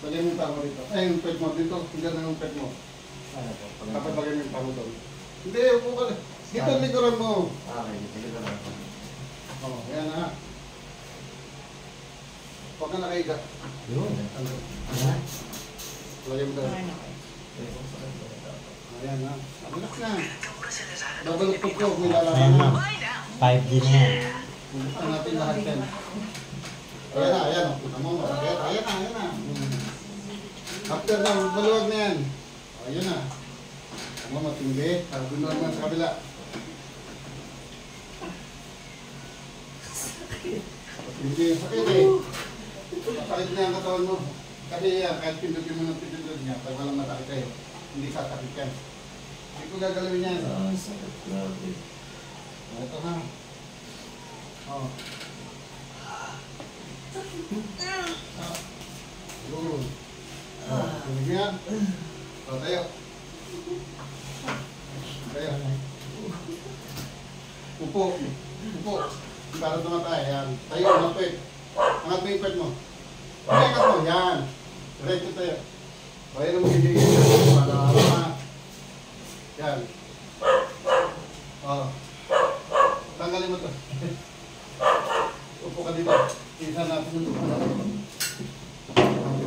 Lagyan mo yung tamo dito. Ay, yung pet mo. Dito, tingnan na yung pet mo. Ano po? Dapat lagyan mo yung tamo doon. Hindi, upo ka. Dito, likuran mo. Okay, dito ka lang. Oo, yan na. Huwag ka nakahiga. Yun. Ayan. Lagyan mo doon. Ayan na. Relax na. Babaluktot ko, may Ayan na. lalaman. 5D na yan. Buksan natin lahat yan. Ayan na, ayan. Ayan na. After na, maluwag na yan. Ayan na. Ano matindi? Doon naman sa kabila. Hindi, sakit eh. Sakit na ang katawan mo. Kasi yan, kahit pindutin mo ng pindutin niya, pag walang masakit kayo, hindi sasakit yan. Hindi ko gagalawin yan. Sakit grabe. Ito ha. Oh. Yun. Tulig yan. O, tayo. Tayo. Upo. Upo. Para tumatay. Yan. Tayo, napit. Angat mo yung pet mo. Angat mo. Yan. Diretso tayo. O, yan ang magiging. Para. Yan. O. Tanggalin mo ito. Upo ka dito. Isa natin ito.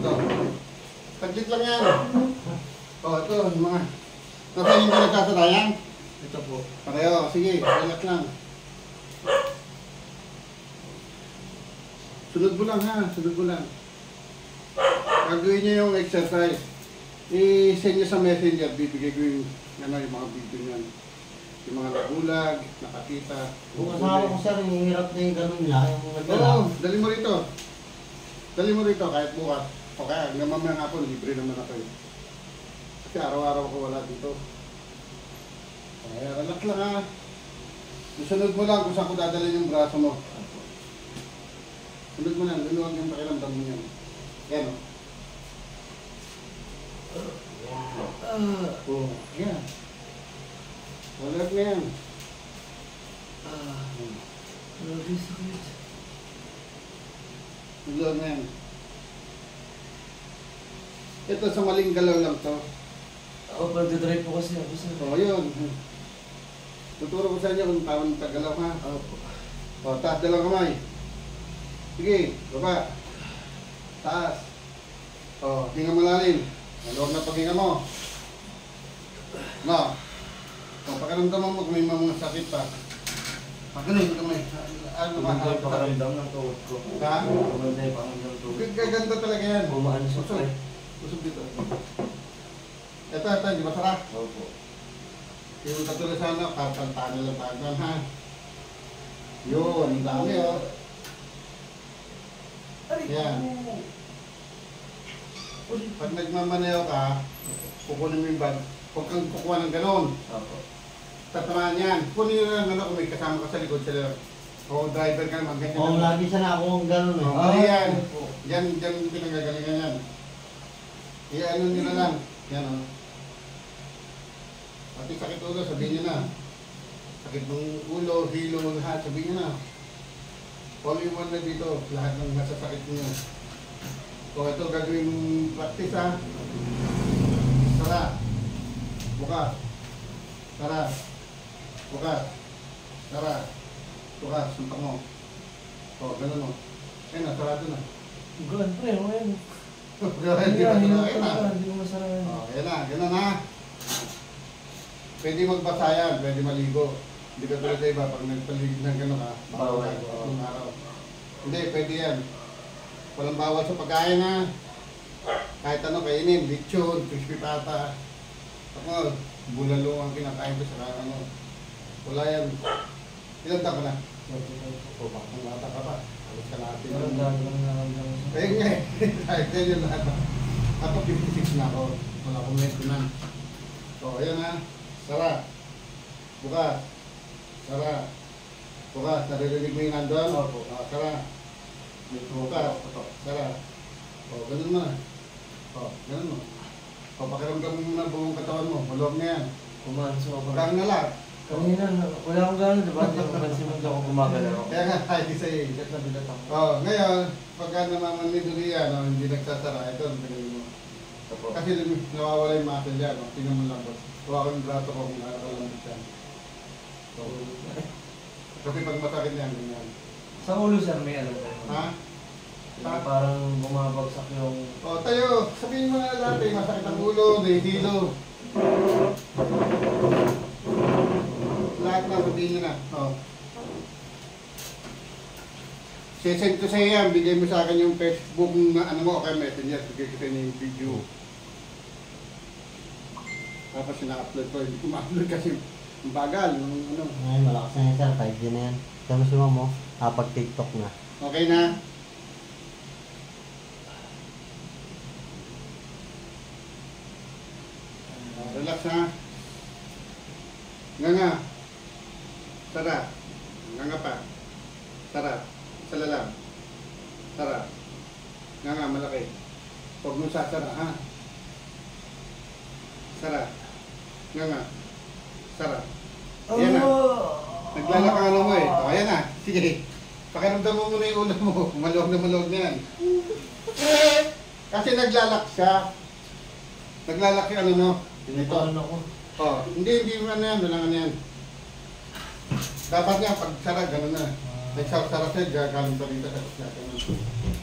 Ito. Taglit lang yan. O, ito. Yung mga... Nasa yung nagkasadayan? Ito po. Pareho. Sige. Relax lang. Sunod mo lang ha. Sunod mo lang. Gagawin niyo yung exercise. I-send niyo sa messenger. Bibigay ko yung mga video niyan. Yung mga nagulag, nakakita. Kung asawa ko sir, hirap na yung ganun niya. Yung nagdala. Oo, dali mo rito. Dali mo rito kahit bukas. O kaya hanggang mamaya nga po, libre naman ako eh. Kasi araw-araw ko wala dito. Kaya relax lang ha. Sunod mo lang kung saan ko dadalhin yung braso mo. Sunod mo lang, luluwag yung pakiramdam mo yan. Yan o. Oh, yan. Wala na yan. Grabe sakit. Wala na yan. Ito sa maling galaw lang to. Ako pag-drive po kasi ako sir. O, yun. Tuturo ko sa inyo kung tawang tagalaw ha. Opo. O, taas dalawang kamay. Sige, baba. Taas. O, hinga malalim. Maluwag na paghinga mo. No. O, pakiramdaman mo kung may mga sakit pa. Pagano yung kamay. Ano ba? Kumanda yung pakaramdam ng tuhod ko. Ha? Kumanda yung pakaramdam ng tuhod ko. Gaganda talaga yan. Bumaan sa Usog. pay. Usog dito. Ito, di ba sarap? Opo. Yung katulad sa ano, karpantaan lang tagan ha. Yun, ang dami o. Yan. Pag nagmamaneho ka, kukunin mo yung bag. Huwag kang kukuha ng ganon. Opo. Tatamaan yan. Kunin nyo lang ano kung may kasama ka sa likod sila. O driver ka naman. Ganyan Oo, naman. lagi sana akong ganun eh. Mali yan. Yan pinagagalingan yan. Iano nyo na lang. Yan o. Pati sakit ulo, sabihin nyo na. Sakit ng ulo, hilo, lahat, sabihin nyo na. All in one na dito, lahat ng masasakit nyo. So ito gagawin mong practice ha. Sara. Bukas. Sara. Bukas. Sara. Bukas. Suntak mo. O, ganun mo. Ayun na, sarado na. Gan, pre, ano yan? Hindi na, ayun na. Hindi ko masarayan. O, ayun na, ganun ha. Pwede magbasa yan, pwede maligo. Hindi ka tulad na iba, pag nagpaligid ng gano'n ka, bawal ng araw. Hindi, pwede yan. Walang bawal sa pagkain ha. Kahit ano kainin, lechon, crispy pata. Ako, bulalo ang kinakain ko sa ano. Wala yan. Ilan taon ka na? O, bakit bata ka pa? Alas ka natin. Walang dami lang nakaramdam sa... Ayun nga eh. Kahit yan yung lahat. Ako 56 na ako. Wala akong medyo na. So, ayan ha. Sara. Bukas. Sara. Bukas. Naririnig mo yung nandun? Opo. Sara. Bukas. Sara. O, ganun mo na. O, ganun mo. O, pakiramdam mo na buong katawan mo. Maluwag na yan. Kumaan sa Huwag kang nalag. Kanina, wala akong gano'n, diba? Hindi mo pansin mo ako gumagalaw. Kaya nga, hindi sa'yo eh. Bigat na bigat ako. Oh, ngayon, pagka namamanid ulit yan, no, hindi nagsasara, ito, bilhin mo. Kasi nawawala yung muscle yan, no? Tingnan mo lang. Huwag ko yung braso ko kung nakakalambot yan. So, kasi pag masakit yan, ganyan. Sa ulo, sir, may ano ba? Ha? Yung parang bumabagsak yung... O, tayo, sabihin mo na dati, masakit ang ulo, dihilo. Lahat na, sabihin nyo na. O. Sesend ko sa'yo yan, bigay mo sa akin yung Facebook na ano mo, okay, messenger, bigay ko sa'yo yung video. Tapos sina-upload ko, hindi ko ma-upload kasi ang bagal, yung ano. Ay, malakas na yan sir, 5G na yan. Kaya mo mo, pag TikTok na. Okay na? Relax na. Nga. Sarap. Nga pa. Sarap. Sala lang. Sarap. Nga, malaki. Huwag mo sasara, ha? Sarap. Nga. Sarap. Ayan na. Naglalaka ano mo eh. O, ayan na. Sige. Pakiramdam mo muna yung ulo mo. Maluwag na yan. Kasi naglalak siya. Naglalak yung ano mo. Tinitaon ako. Oh, hindi mo ano yan. Walang ano yan. Dapat nga pag sara, gano'n na. Nagsara siya, gagaling pa rin tapos na gano'n.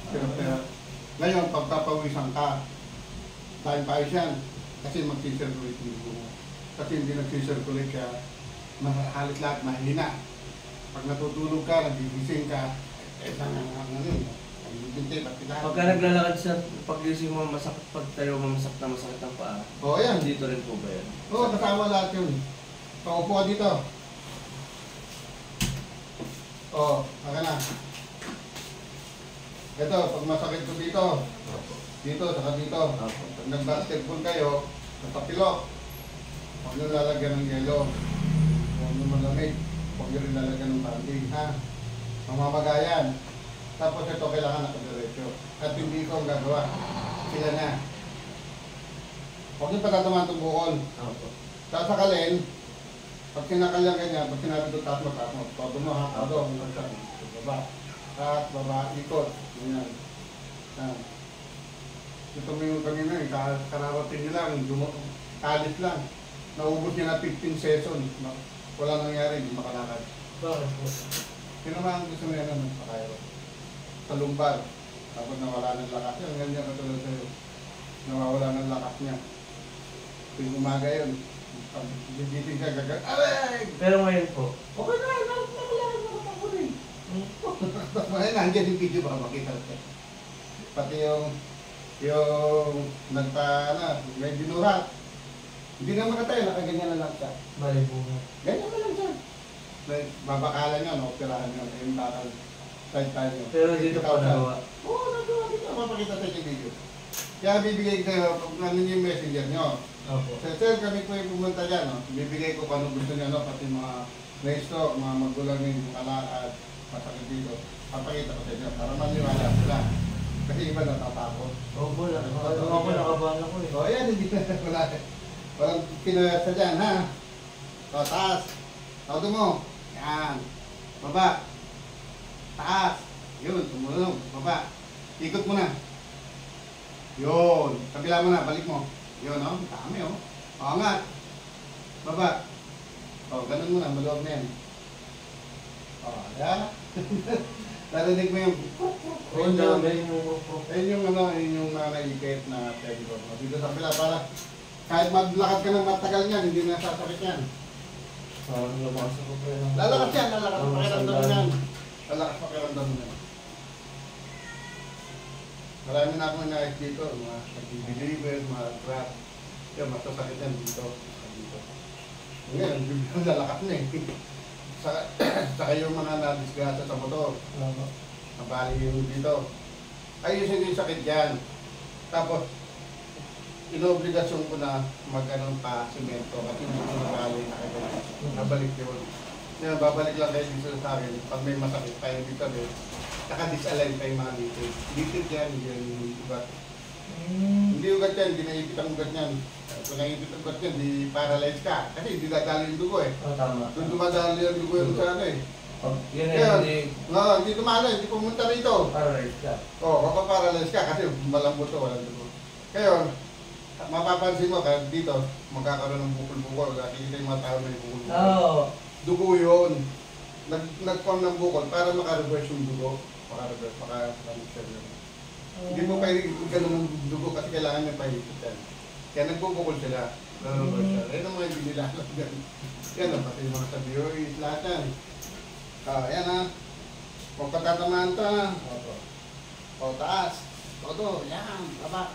Pero, ngayon, pagpapawisan ka, time pa yan. Kasi mag-circulate yung dugo mo. Kasi hindi nag-circulate ka, halit lahat mahina. Pag natutulog ka, nagigising ka, ano yun, binti, patilahan. Pagka naglalakad siya, pag-gising mo, masakit, pag tayo mo, masakit ang paa. Oo, yan. Dito rin po ba yan? Oo, kasama lahat yun. Paupo ka dito. Oo,aka na. Ito, pag masakit ko dito, saka dito. Pag nag-basketball kayo, napapilok. Huwag nyo lalagyan ng yelo. Huwag nyo malamig. Huwag nyo rin lalagyan ng banding, ha? Mamamagayan. Tapos ito kailangan nakadiretso. At hindi ko ang gagawa. Sila na. Huwag nyo patatamaan itong bukol. Sasakalin. Pag sinakalyan ganyan, pag sinabi ito taas mo. Todo mo, ha? Todo. Baba. Taas, baba, ikot. Ganyan. Ito mo yung kanina eh. Kararating nyo lang. Kalis lang. Naubos niya na 15 session. Wala nangyari, hindi makalakad. Bakit po? Sino naman ang gusto mo yan ng pakayo? Sa lumbar. Tapos nawala ng lakas. Yan, ganyan katulad sa'yo. Nawawala ng lakas niya. Tuwing umaga yun. Pag gigising ka, gagal. Aray! Pero ngayon po, Okay na, nawala ng lakas ako rin. Ayun, nandiyan yung video baka makita ko. Pati yung may binuhat. Hindi na makatayo, nakaganyan na lang siya. bali po nga. Ganyan na lang siya. Babakalan nyo, operahan nyo, yung bakal. Side tayo. Pero dito po nagawa. Oo, nagawa dito. Mapakita tayo yung video. Kaya bibigay ko sa'yo, kung ano yung messenger nyo. Opo. Sir, kami po yung pumunta dyan. No? Bibigay ko kung ano gusto nyo, no? Pati mga na-stroke, mga magulang yung kalakad, masakit dito. Papakita ko sa inyo para maniwala sila. Kasi iba natatakot. Opo, nakabahan ako eh. O yan, hindi na wala. Walang pinasa dyan, ha? O, taas. Todo mo. Yan. Baba. Taas. Yun, tumulong. Baba. Ikot mo na. Yun. Kabila mo na, balik mo. Yun, o. Dami, o. O, angat. Baba. O, ganun mo na, maluwag na yan. O, yan. Narinig mo yung... Ayun daw, galing mo po. Ayun yung ano, ayun yung naikit na pedigo. Dito sa pila para kahit maglakad ka ng matagal niyan, hindi na sasakit yan. Parang lumasa ko pa yun. Lalakas yan, lalakas pakiramdam mo yan. Lalakas pakiramdam mo yan. Marami na akong na dito, mga nag-deliver, mga grab. Yan, masasakit yan dito. Dito. Ngayon, biglang lalakas na eh. Saka yung mga nadisgrasa sa motor. Nabali yung dito. Ayusin yung sakit yan. Tapos, inobligasyon ko na mag-anong pa semento kasi hindi ko nabali na kayo. Nabalik yun. Yan, babalik lang kayo dito sa akin. Pag may masakit tayo dito, naka-disalign tayo mga litid. Litid yan, yan yung iba. Hindi ugat yan, hindi naipit ang ugat yan. Kung naipit ang ugat yan, di paralyze ka. Kasi hindi dadali yung dugo eh. Tama. Doon dumadali yung dugo yung sa ano eh. Pag yun ay Kaya, hindi hindi tumalo, hindi pumunta rito. paralyzed ka. Oo, mapaparalyze ka kasi malambot to, walang dugo. Kaya, mapapansin mo kahit dito, magkakaroon ng bukol-bukol. Nakikita yung mga tao na yung bukol-bukol. Oo. Dugo yun. Nag-form ng bukol para maka-reverse yung dugo. Maka-reverse, maka-transfer yun. Hindi mo pwede ganun ng dugo kasi kailangan niya pahigit yan. Kaya nagbubukol sila. Reverse siya. Yan ang mga hindi nila alam yan. Yan ang pati yung mga sa BOEs, lahat yan. Yan ha. Huwag patatamaan ta. O, taas. Todo, yan. Baba.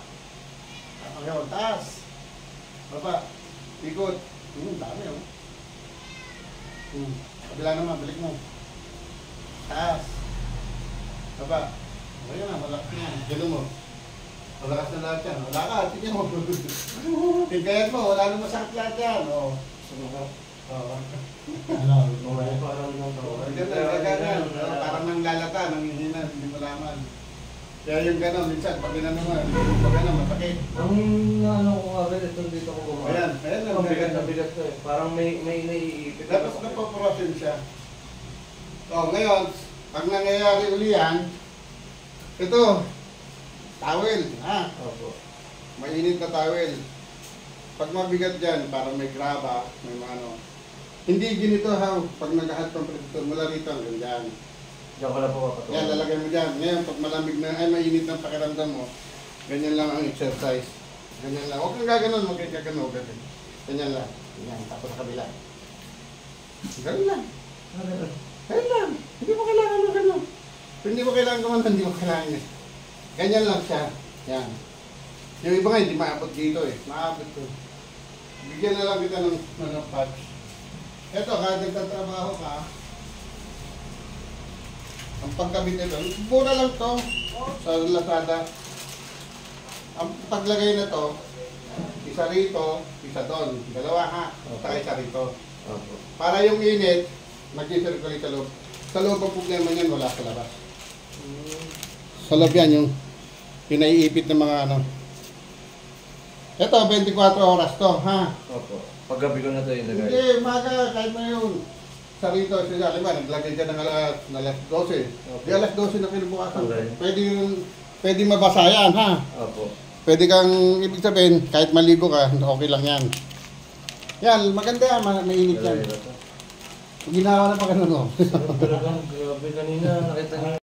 Ayaw, taas. Baba. Ikot. Dami oh. Kabila naman, balik mo. Taas. Baba. Ayan na, malaki na. Gano'n mo. Malakas na lahat yan. Wala ka, tignan mo. Tigayat mo, wala naman sakit lahat yan. O. Oo. Ano? Parang nang Ganyan. Parang nanglalata, nanghihina, hindi mo laman. Kaya yung gano'n, minsan, pag ginano mo, pag gano'n, masakit. ang ano ko agad ito dito ko Ayan, gumawa. ayan lang. Ang bigat na bigat ko eh. Parang may naiipit. Dapat napaprosin siya. O, ngayon, pag nangyayari uli yan, ito, towel, ha? Opo. Mainit na towel. Pag mabigat dyan, parang may graba, may mga ano. Hindi ginito ha, pag nag-ahat ng protector, mula rito hanggang dyan. Diyan ko na po kapatulog. Yan, lalagay mo dyan. Ngayon, pag malamig na, ay mainit ng pakiramdam mo, ganyan lang ang exercise. Ganyan lang. Huwag kang gaganon, huwag kang gaganon. Ganyan lang. Ganyan, tapos sa kabila. Ganyan lang. Ganyan lang. Hindi mo kailangan ng gano'n. Hindi mo kailangan gumanon, hindi mo kailangan yan. Ganyan lang siya. Yan. Yung iba nga, hindi maabot dito eh. Maabot to. Bigyan na lang kita ng patch. Ito, kahit nagtatrabaho ka, ang pagkabit nito, mura lang to sa Lazada. Ang paglagay na to, isa rito, isa doon. Dalawa ha, saka isa rito. Opo. Para yung init, mag-circulate sa loob. Sa loob ang problema niyan, wala sa labas. Sa loob yan, yung pinaiipit ng mga ano. Ito, 24 oras to, ha? Opo. Paggabi ko na ito ilagay. Hindi, maga, kahit na yun. Sa rito, siya, diba, naglagay ka ng alas 12. Di alas 12 na kinubukasan. Okay. Pwede mabasa yan, ha? Opo. Pwede kang, ibig sabihin, kahit maligo ka, okay lang yan. Yan, maganda yan, mainit yan. Ginawa na pa ganun, no? Talagang grabe kanina, nakita niyo.